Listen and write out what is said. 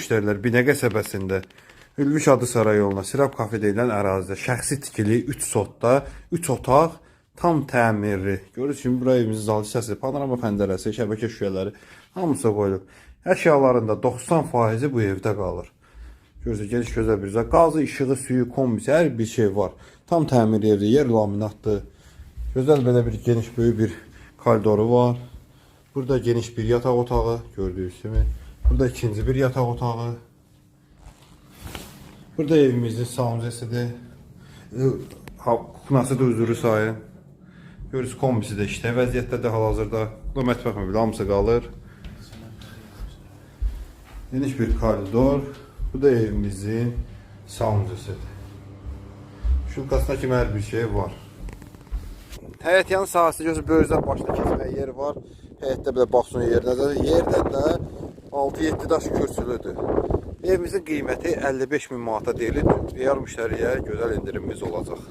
Müştərilər Binəqə qəsəbəsində Ülvi Şadısaray yoluna Sirab kafe deyilən ərazidə şəxsi tikili 3 sotda 3 otaq tam təmirli. Görürsünüz ki, bura evimizin zal hissəsi, panorama pəncərəsi, şəbəkə şüşələri hamısı qoyulub. Əşyaların da 90% bu evdə qalır. Görürsünüz, geniş gözəl bir zal. Qazı, işığı, suyu, kombisi, hər bir şey var. Tam təmirli evdir, yer laminatdır. Gözəl belə bir geniş böyük bir koridoru var. Burada geniş bir yataq otağı gördüyünüz kimi. Burada ikinci bir yataq otağı. Burada evimizin saunzesidir. Kuknası da üzürü sayın. Görürsünüz, kombisi də işlək vəziyyətdədir hal-hazırda. Bu mətbəx möbili hamısı qalır. Geniş bir koridor. Bu da evimizin saunzesidir. Şulkasına kimi hər bir şey var. Həyət yanı sahəsi gözü böyrüzdən başda keçməyə yeri var. Həyətdə belə baxsın yerinə. Yerdən də 6-7 daş kürsülüdür. Evimizin qiyməti 55.000 manata deyilir. Real müştəriyə gözəl indirimimiz olacaq.